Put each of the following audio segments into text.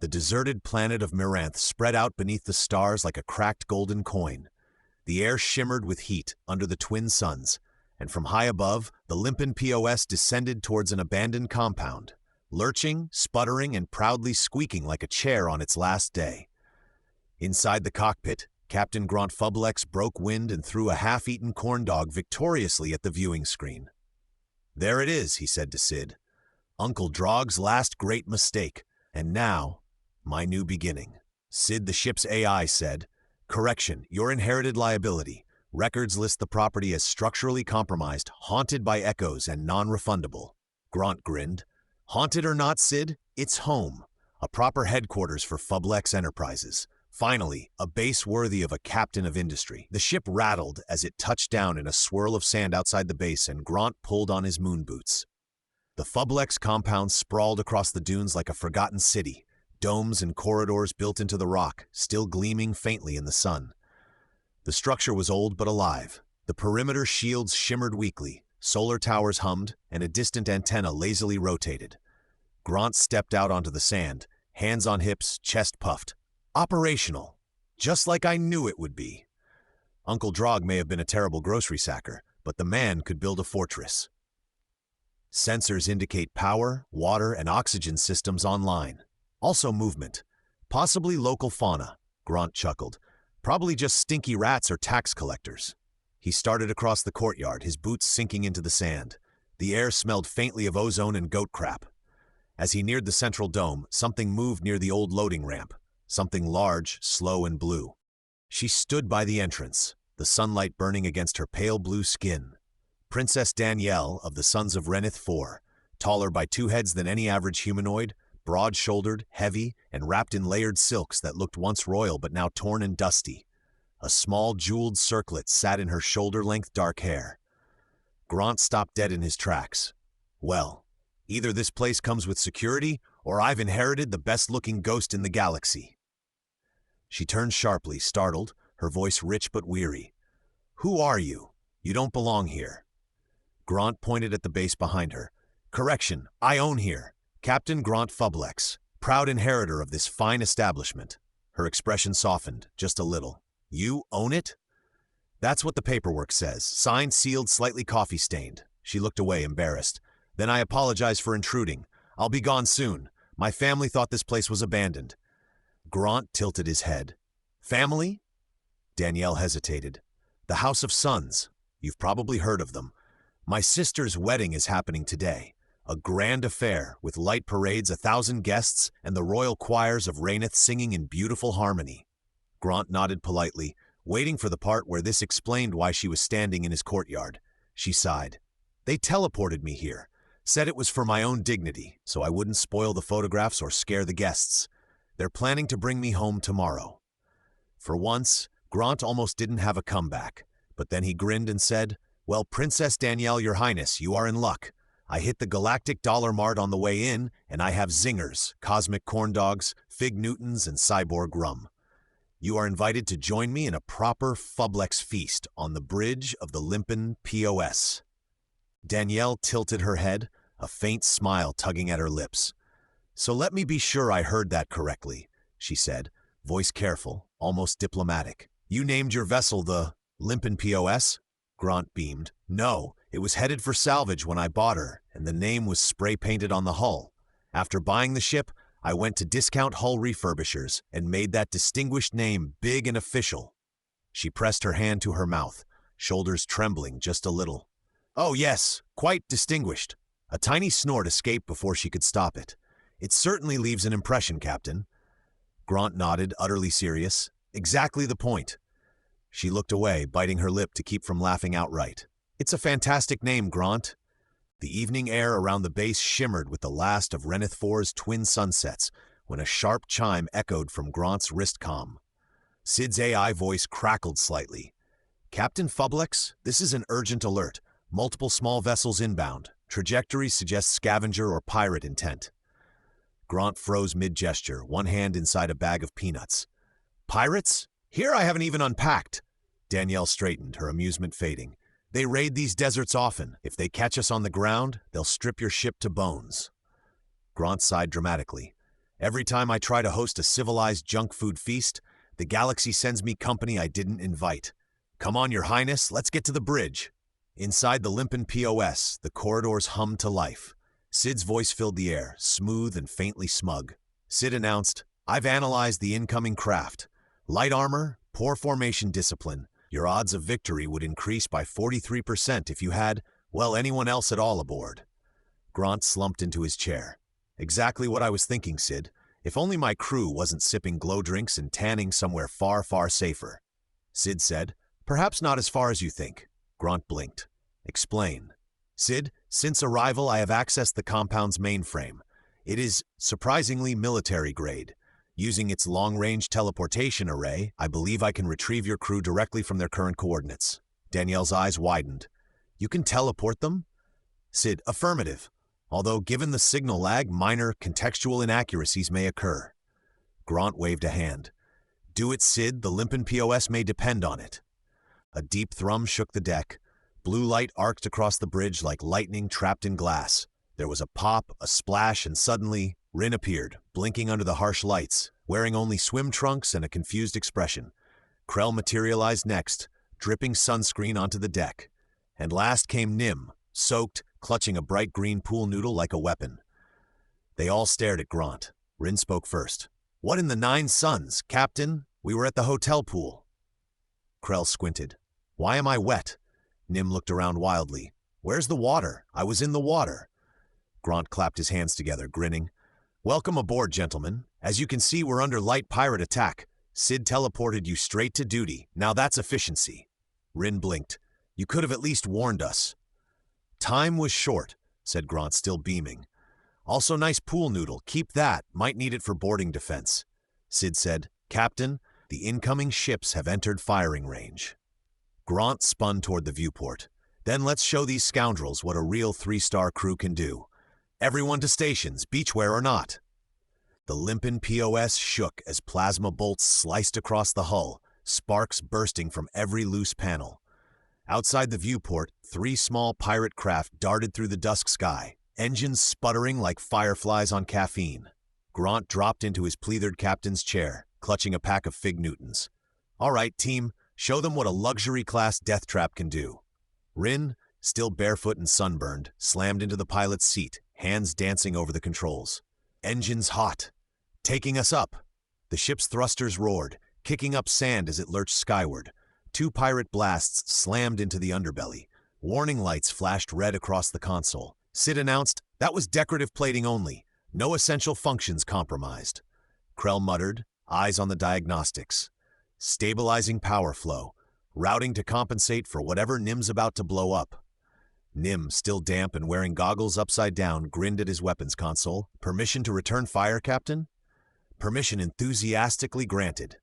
The deserted planet of Miranth spread out beneath the stars like a cracked golden coin. The air shimmered with heat under the twin suns, and from high above, the Limpin POS descended towards an abandoned compound, lurching, sputtering, and proudly squeaking like a chair on its last day. Inside the cockpit, Captain Gront Fublex broke wind and threw a half-eaten corn dog victoriously at the viewing screen. "There it is," he said to Sid. "Uncle Drog's last great mistake, and now, my new beginning." Sid, the ship's AI, said, "Correction, your inherited liability. Records list the property as structurally compromised, haunted by echoes, and non-refundable." Gront grinned. "Haunted or not, Sid, it's home. A proper headquarters for Fublex Enterprises. Finally, a base worthy of a captain of industry." The ship rattled as it touched down in a swirl of sand outside the base, and Gront pulled on his moon boots. The Fublex compound sprawled across the dunes like a forgotten city, domes and corridors built into the rock, still gleaming faintly in the sun. The structure was old but alive. The perimeter shields shimmered weakly, solar towers hummed, and a distant antenna lazily rotated. Gront stepped out onto the sand, hands on hips, chest puffed. Operational, just like I knew it would be. Uncle Drog may have been a terrible grocery sacker, but the man could build a fortress. Sensors indicate power, water, and oxygen systems online. Also movement. Possibly local fauna, Gront chuckled. Probably just stinky rats or tax collectors. He started across the courtyard, his boots sinking into the sand. The air smelled faintly of ozone and goat crap. As he neared the central dome, something moved near the old loading ramp. Something large, slow, and blue. She stood by the entrance, the sunlight burning against her pale blue skin. Princess Danielle of the Sons of Reneth IV, taller by 2 heads than any average humanoid, broad-shouldered, heavy, and wrapped in layered silks that looked once royal but now torn and dusty. A small jeweled circlet sat in her shoulder-length dark hair. Gront stopped dead in his tracks. Well, either this place comes with security, or I've inherited the best-looking ghost in the galaxy. She turned sharply, startled, her voice rich but weary. "Who are you? You don't belong here." Gront pointed at the base behind her. "Correction, I own here. Captain Gront Fublex, proud inheritor of this fine establishment." Her expression softened, just a little. "You own it?" "That's what the paperwork says. Signed, sealed, slightly coffee-stained." She looked away, embarrassed. "Then I apologize for intruding. I'll be gone soon. My family thought this place was abandoned." Gront tilted his head. "Family?" Danielle hesitated. "The House of Sons. You've probably heard of them. My sister's wedding is happening today. A grand affair, with light parades, 1,000 guests, and the royal choirs of Reneth singing in beautiful harmony." Gront nodded politely, waiting for the part where this explained why she was standing in his courtyard. She sighed. "They teleported me here. Said it was for my own dignity, so I wouldn't spoil the photographs or scare the guests. They're planning to bring me home tomorrow." For once, Gront almost didn't have a comeback, but then he grinned and said, "Well, Princess Danielle, Your Highness, you are in luck. I hit the Galactic Dollar Mart on the way in, and I have zingers, cosmic corn dogs, fig Newtons, and cyborg rum. You are invited to join me in a proper Fublex feast on the bridge of the Limpin POS." Danielle tilted her head, a faint smile tugging at her lips. "So let me be sure I heard that correctly," she said, voice careful, almost diplomatic. "You named your vessel the Limpin POS?" Gront beamed. "No, it was headed for salvage when I bought her, and the name was spray-painted on the hull. After buying the ship, I went to discount hull refurbishers and made that distinguished name big and official." She pressed her hand to her mouth, shoulders trembling just a little. "Oh yes, quite distinguished." A tiny snort escaped before she could stop it. "It certainly leaves an impression, Captain." Gront nodded, utterly serious. "Exactly the point." She looked away, biting her lip to keep from laughing outright. "It's a fantastic name, Gront." The evening air around the base shimmered with the last of Reneth IV's twin sunsets when a sharp chime echoed from Gront's wrist comm. Sid's AI voice crackled slightly. "Captain Fublex, this is an urgent alert. Multiple small vessels inbound. Trajectory suggests scavenger or pirate intent." Gront froze mid-gesture, one hand inside a bag of peanuts. "Pirates? Here I haven't even unpacked." Danielle straightened, her amusement fading. "They raid these deserts often. If they catch us on the ground, they'll strip your ship to bones." Gront sighed dramatically. Every time I try to host a civilized junk food feast, the galaxy sends me company I didn't invite. Come on, Your Highness, let's get to the bridge. Inside the Limpin POS, the corridors hummed to life. Sid's voice filled the air, smooth and faintly smug. Sid announced, I've analyzed the incoming craft. Light armor, poor formation discipline. Your odds of victory would increase by 43% if you had, well, anyone else at all aboard. Gront slumped into his chair. Exactly what I was thinking, Sid. If only my crew wasn't sipping glow drinks and tanning somewhere far, far safer. Sid said, Perhaps not as far as you think. Gront blinked. Explain. Sid, since arrival I have accessed the compound's mainframe. It is surprisingly military grade. Using its long-range teleportation array, I believe I can retrieve your crew directly from their current coordinates. Danielle's eyes widened. You can teleport them? Sid, affirmative. Although given the signal lag, minor contextual inaccuracies may occur. Gront waved a hand. Do it, Sid. The Limpin POS may depend on it. A deep thrum shook the deck. Blue light arced across the bridge like lightning trapped in glass. There was a pop, a splash, and suddenly, Rin appeared, blinking under the harsh lights, wearing only swim trunks and a confused expression. Krell materialized next, dripping sunscreen onto the deck. And last came Nim, soaked, clutching a bright green pool noodle like a weapon. They all stared at Gront. Rin spoke first. What in the 9 suns, Captain? We were at the hotel pool. Krell squinted. Why am I wet? Nim looked around wildly. Where's the water? I was in the water. Gront clapped his hands together, grinning. Welcome aboard, gentlemen. As you can see, we're under light pirate attack. Sid teleported you straight to duty. Now that's efficiency. Rin blinked. You could have at least warned us. Time was short, said Gront, still beaming. Also nice pool noodle. Keep that. Might need it for boarding defense. Sid said, Captain, the incoming ships have entered firing range. Gront spun toward the viewport. Then let's show these scoundrels what a real 3-star crew can do. Everyone to stations, beachwear or not. The Limpin POS shook as plasma bolts sliced across the hull, sparks bursting from every loose panel. Outside the viewport, 3 small pirate craft darted through the dusk sky, engines sputtering like fireflies on caffeine. Gront dropped into his pleathered captain's chair, clutching a pack of Fig Newtons. All right, team, show them what a luxury-class death trap can do. Rin, still barefoot and sunburned, slammed into the pilot's seat, hands dancing over the controls. Engines hot. Taking us up. The ship's thrusters roared, kicking up sand as it lurched skyward. 2 pirate blasts slammed into the underbelly. Warning lights flashed red across the console. Sid announced, that was decorative plating only. No essential functions compromised. Krell muttered, eyes on the diagnostics. Stabilizing power flow. Routing to compensate for whatever Nim's about to blow up. Nim, still damp and wearing goggles upside down, grinned at his weapons console. Permission to return fire, Captain? Permission enthusiastically granted.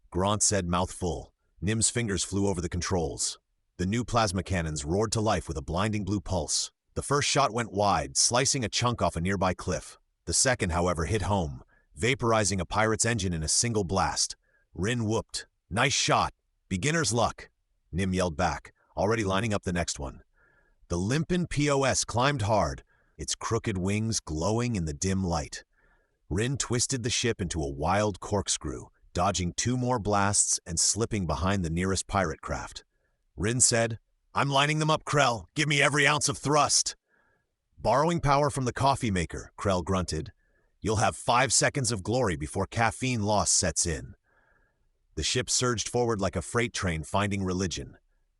Gront said, mouth full. Nim's fingers flew over the controls. The new plasma cannons roared to life with a blinding blue pulse. The first shot went wide, slicing a chunk off a nearby cliff. The second, however, hit home, vaporizing a pirate's engine in a single blast. Rin whooped. Nice shot. Beginner's luck. Nim yelled back, already lining up the next one. The Limpin POS climbed hard, its crooked wings glowing in the dim light. Rin twisted the ship into a wild corkscrew, dodging 2 more blasts and slipping behind the nearest pirate craft. Rin said, I'm lining them up, Krell. Give me every ounce of thrust. Borrowing power from the coffee maker, Krell grunted. You'll have 5 seconds of glory before caffeine loss sets in. The ship surged forward like a freight train finding religion.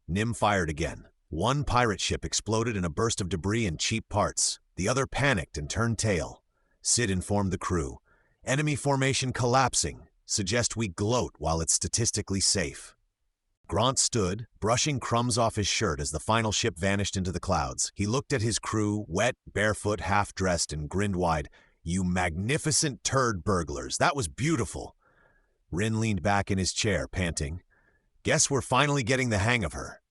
Nim fired again. 1 pirate ship exploded in a burst of debris and cheap parts. The other panicked and turned tail. Sid informed the crew. Enemy formation collapsing. Suggest we gloat while it's statistically safe. Gront stood, brushing crumbs off his shirt as the final ship vanished into the clouds. He looked at his crew, wet, barefoot, half-dressed, and grinned wide. You magnificent turd burglars. That was beautiful. Rin leaned back in his chair, panting. Guess we're finally getting the hang of her.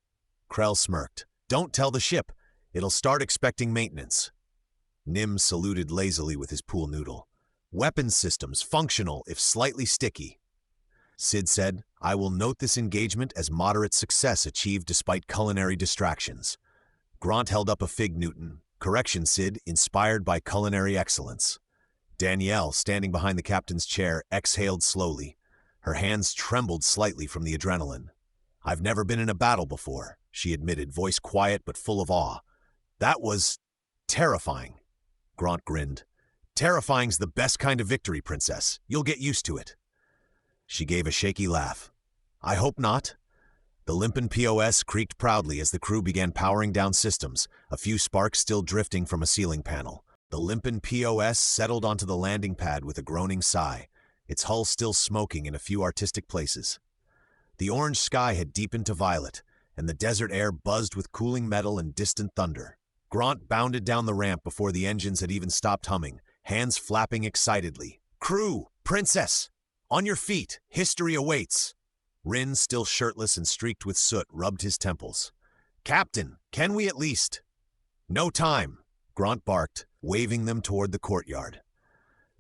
Krell smirked. Don't tell the ship. It'll start expecting maintenance. Nim saluted lazily with his pool noodle. Weapons systems, functional if slightly sticky. Sid said, I will note this engagement as moderate success achieved despite culinary distractions. Gront held up a Fig Newton. Correction, Sid, inspired by culinary excellence. Danielle, standing behind the captain's chair, exhaled slowly. Her hands trembled slightly from the adrenaline. "I've never been in a battle before," she admitted, voice quiet but full of awe. "That was terrifying." Gront grinned. "Terrifying's the best kind of victory, Princess. You'll get used to it." She gave a shaky laugh. "I hope not." The Limpin POS creaked proudly as the crew began powering down systems, a few sparks still drifting from a ceiling panel. The Limpin POS settled onto the landing pad with a groaning sigh, its hull still smoking in a few artistic places. The orange sky had deepened to violet, and the desert air buzzed with cooling metal and distant thunder. Gront bounded down the ramp before the engines had even stopped humming, hands flapping excitedly. "Crew! Princess! On your feet! History awaits!" Rin, still shirtless and streaked with soot, rubbed his temples. "Captain, can we at least—" "No time!" Gront barked, waving them toward the courtyard.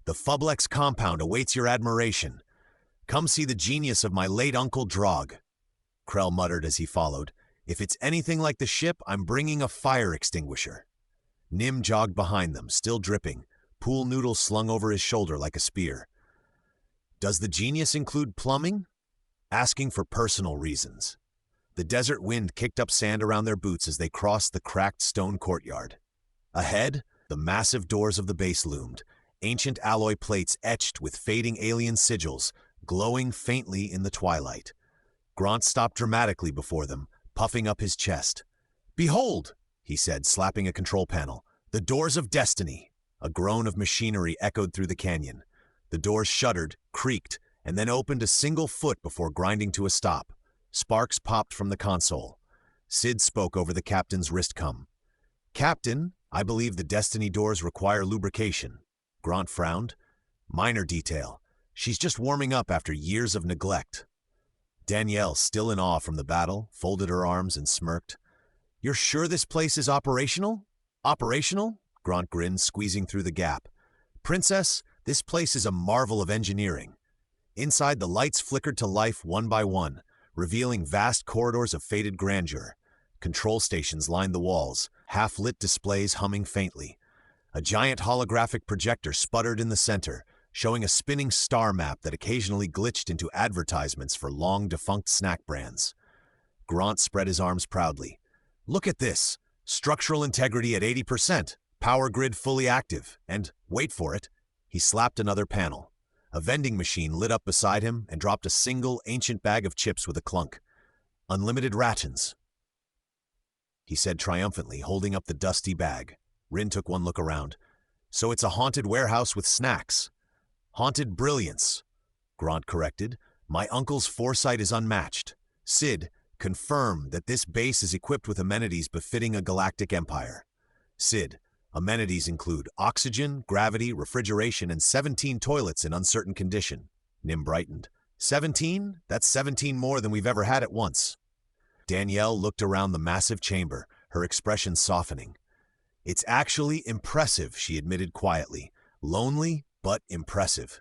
"The Fublex compound awaits your admiration. Come see the genius of my late Uncle Drog." Krell muttered as he followed. "If it's anything like the ship, I'm bringing a fire extinguisher." Nim jogged behind them, still dripping, pool noodle slung over his shoulder like a spear. "Does the genius include plumbing?" "Asking for personal reasons." The desert wind kicked up sand around their boots as they crossed the cracked stone courtyard. Ahead, the massive doors of the base loomed, ancient alloy plates etched with fading alien sigils, glowing faintly in the twilight. Gront stopped dramatically before them, puffing up his chest. "Behold," he said, slapping a control panel, "the doors of destiny." A groan of machinery echoed through the canyon. The doors shuddered, creaked, and then opened a single foot before grinding to a stop. Sparks popped from the console. Sid spoke over the captain's wristcom. "Captain, I believe the Destiny doors require lubrication." Gront frowned. "Minor detail. She's just warming up after years of neglect." Danielle, still in awe from the battle, folded her arms and smirked. "You're sure this place is operational?" "Operational?" Gront grinned, squeezing through the gap. "Princess, this place is a marvel of engineering." Inside, the lights flickered to life one by one, revealing vast corridors of faded grandeur. Control stations lined the walls, half-lit displays humming faintly. A giant holographic projector sputtered in the center, showing a spinning star map that occasionally glitched into advertisements for long-defunct snack brands. Gront spread his arms proudly. "Look at this! Structural integrity at 80%, power grid fully active, and, wait for it," he slapped another panel. A vending machine lit up beside him and dropped a single, ancient bag of chips with a clunk. "Unlimited rations," he said triumphantly, holding up the dusty bag. Rin took one look around. "So it's a haunted warehouse with snacks." "Haunted brilliance," Gront corrected. "My uncle's foresight is unmatched. Sid, confirm that this base is equipped with amenities befitting a galactic empire." "Sid, amenities include oxygen, gravity, refrigeration, and 17 toilets in uncertain condition." Nim brightened. 17? That's 17 more than we've ever had at once." Danielle looked around the massive chamber, her expression softening. "It's actually impressive," she admitted quietly. "Lonely, but impressive."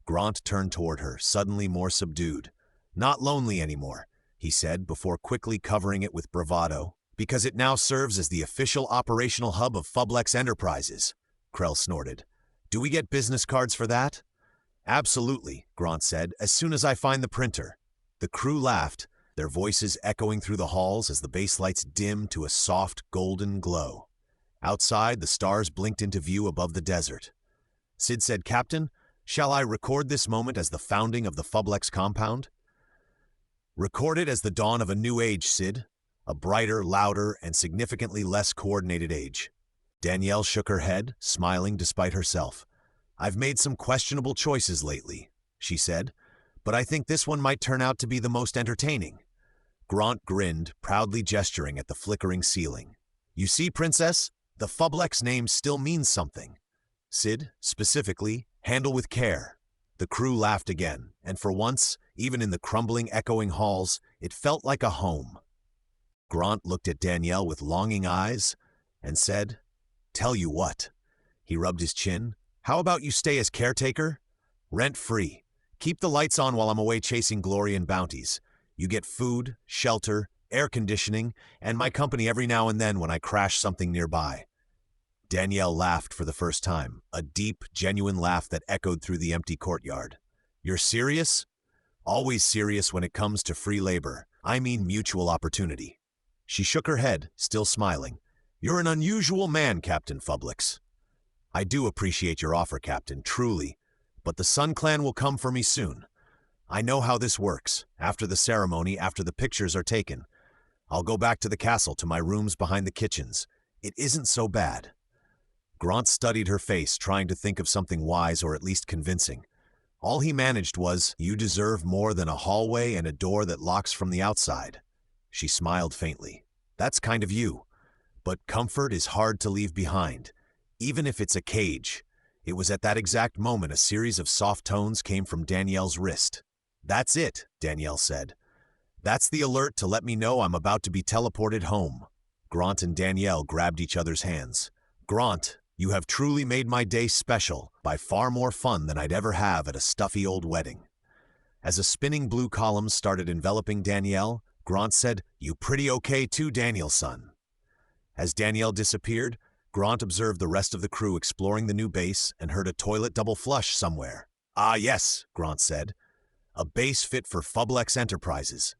Gront turned toward her, suddenly more subdued. "Not lonely anymore," he said, before quickly covering it with bravado. "Because it now serves as the official operational hub of Fublex Enterprises," Krell snorted. "Do we get business cards for that?" "Absolutely," Gront said, "as soon as I find the printer." The crew laughed, their voices echoing through the halls as the base lights dimmed to a soft golden glow. Outside, the stars blinked into view above the desert. Sid said, "Captain, shall I record this moment as the founding of the Fublex compound?" "Record it as the dawn of a new age, Sid. A brighter, louder, and significantly less coordinated age." Danielle shook her head, smiling despite herself. "I've made some questionable choices lately," she said, "but I think this one might turn out to be the most entertaining." Gront grinned, proudly gesturing at the flickering ceiling. "You see, Princess, the Fublex name still means something. Sid, specifically, handle with care." The crew laughed again, and for once, even in the crumbling, echoing halls, it felt like a home. Gront looked at Danielle with longing eyes and said, "Tell you what." He rubbed his chin. "How about you stay as caretaker? Rent-free. Keep the lights on while I'm away chasing glory and bounties. You get food, shelter, air conditioning, and my company every now and then when I crash something nearby." Danielle laughed for the first time, a deep, genuine laugh that echoed through the empty courtyard. You're serious? Always serious when it comes to free labor. I mean mutual opportunity. She shook her head, still smiling. You're an unusual man, Captain Fublix. I do appreciate your offer, Captain, truly. But the Sun Clan will come for me soon. I know how this works. After the ceremony, after the pictures are taken, I'll go back to the castle, to my rooms behind the kitchens. It isn't so bad. Gront studied her face, trying to think of something wise or at least convincing. All he managed was, you deserve more than a hallway and a door that locks from the outside. She smiled faintly. That's kind of you. But comfort is hard to leave behind, even if it's a cage. It was at that exact moment a series of soft tones came from Danielle's wrist. That's it, Danielle said. That's the alert to let me know I'm about to be teleported home. Gront and Danielle grabbed each other's hands. Gront, you have truly made my day special, by far more fun than I'd ever have at a stuffy old wedding. As a spinning blue column started enveloping Danielle, Gront said, You pretty okay too, Daniel-son. As Danielle disappeared, Gront observed the rest of the crew exploring the new base and heard a toilet double flush somewhere. Ah yes, Gront said. A base fit for Fublex Enterprises.